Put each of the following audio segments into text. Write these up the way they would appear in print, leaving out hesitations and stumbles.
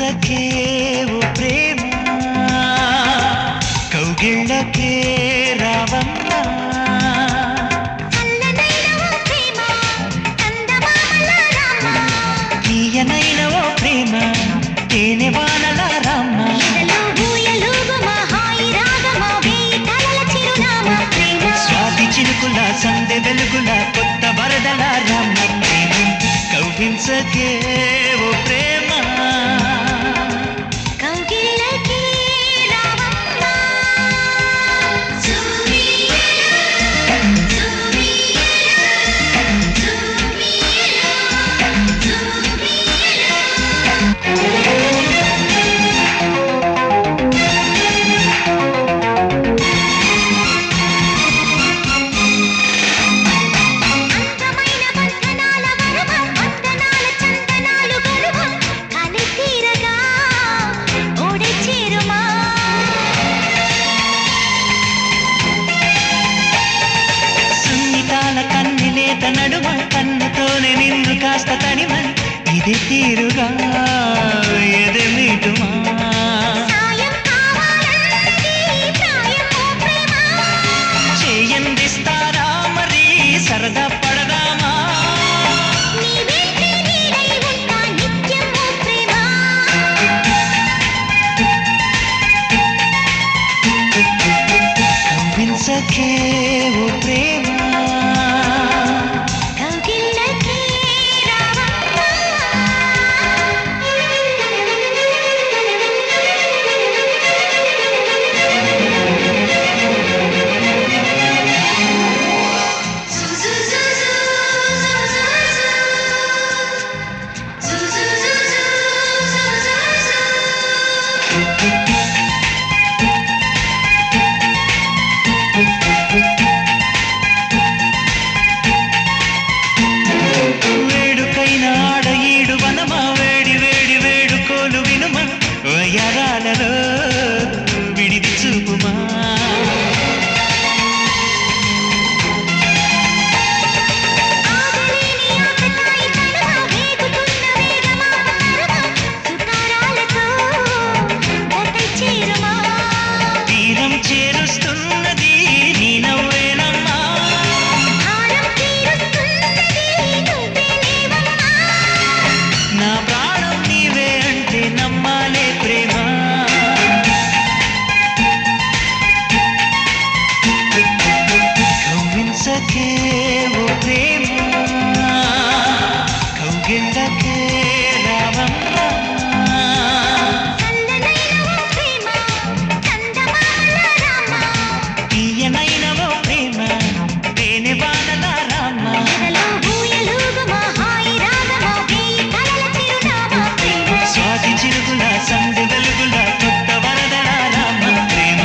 కవ్వించకే ఓ ప్రేమ కౌగిళ్ళకే రావమ్మా తీయనైన ఓ ప్రేమ తేనె వానల రామ్మ స్వాతి చినుకుల సందె వెలుగుల కొత్త వరదల రామ్మ కవ్వించకే ఓ ప్రేమ నడుమ కన్నుతోనే నిన్ను కాస్త తనిమ ఇది తీరుగా ఎదే మీటుమా చేయందిస్తారా మరి సరదా పడదామా కవ్వించకే ఓ ప్రేమ వేడుకైన ఆడ ఈడు వనమా వేడి వేడి వేడుకోలు వినుమా వయరాలలో విడిది చూపుమా తీరం చేరుస్తున్నది నీ నవ్వేనమ్మా నా ప్రాణం నీవే అంటే నమ్మాలే ప్రేమ కవ్వించకే ఓ ప్రేమ కౌగిళ్ళకే రావమ్మా తీయనైన ఓ ప్రేమ తేనె వానల రామ్మ స్వాతి చిరుగుల సందె వెలుగుల కొత్త వరదల రామ్మ ప్రేమ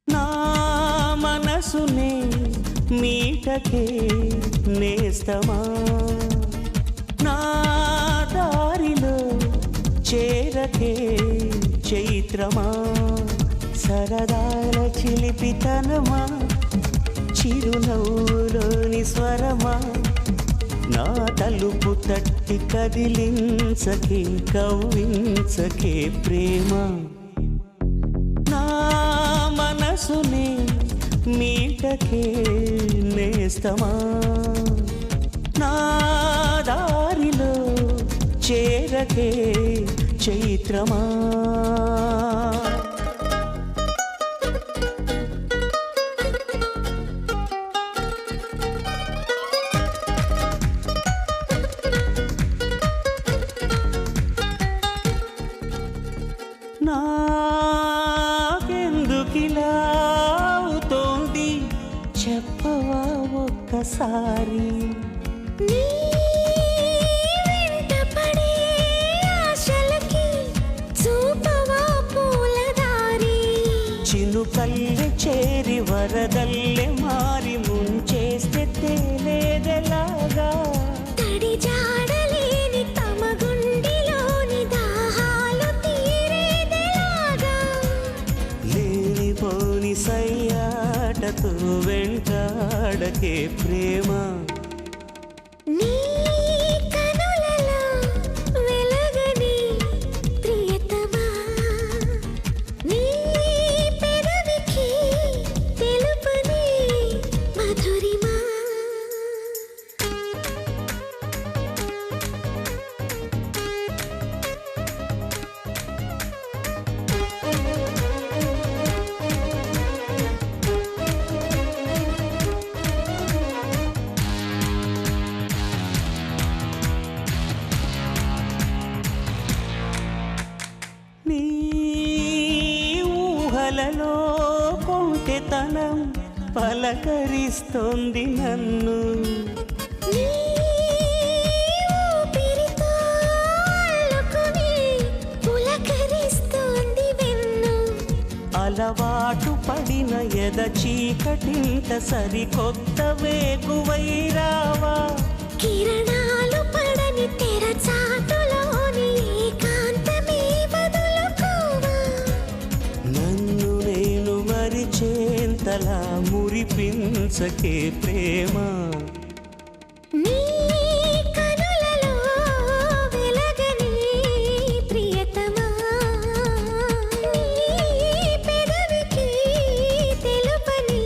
నా మనసునే మీటకే నేస్తమా నా దారిలో చేరకే చైత్రమా సరదాల చిలిపితనమా చిరునవ్వులోని స్వరమా నా తలుపు తట్టి కదిలించకే కవ్వించకే ప్రేమ నా మనసునే మీటకే నేస్తమా నా దారిలో చేరకే చైత్రమా నాకెందుకిలా అవుతోంది చెప్పవా ఒక్కసారి ఇసుకల్లె చేరి వరదల్లె మారి ముంచేస్తే తేలేదెలాగా తడి జాడలేని తమ గుండెలోని దాహాలు తీరేదెలాగా లేనిపోని సయ్యాటతో వెంటాడకే ప్రేమ నీ కనులలో వెలగని ప్రియతమా నీ పెదవికి తెలుపని మధురిమా నీ ఊహలలో కొంటెతనం పలకరిస్తోంది నన్ను నీ ఊపిరితో అల్లుకుని పులకరిస్తోంది వెన్ను అలవాటు పడిన ఎద చీకటింట సరికొత్త వేగువై రావా కిరణాలు పడని తెర చాటులోని ఏకాంతమే వదులుకోవా నన్ను నేను మరిచేంతలా మురిపించకే ప్రేమ నీ కనులలో వెలగని ప్రియతమా నీ పెదవికి తెలుపని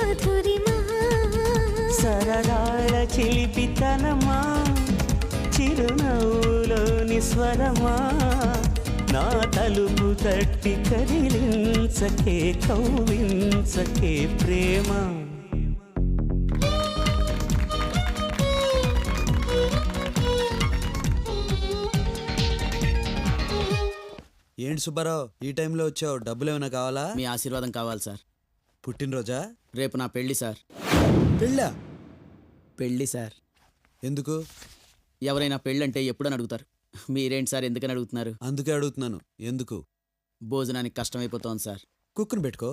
మధురిమా సరదాల చిలిపితనమా చిరునవ్వులోని స్వరమా నా తలుపు తట్టి కదిలించకే కౌవించకే ప్రేమ ఏంటి సుబ్బారావు ఈ టైంలో వచ్చావు? డబ్బులు ఏమైనా కావాలా? మీ ఆశీర్వాదం కావాలి సార్. పుట్టినరోజా? రేపు నా పెళ్లి సార్. పెళ్ళా? పెళ్లి సార్. ఎందుకు? ఎవరైనా పెళ్ళంటే ఎప్పుడని అడుగుతారు, మీరేంటి సార్ ఎందుకని అడుగుతున్నారు? అందుకే అడుగుతున్నాను. ఎందుకు? భోజనానికి కష్టమైపోతోంది సార్. కుక్కుని పెట్టుకో.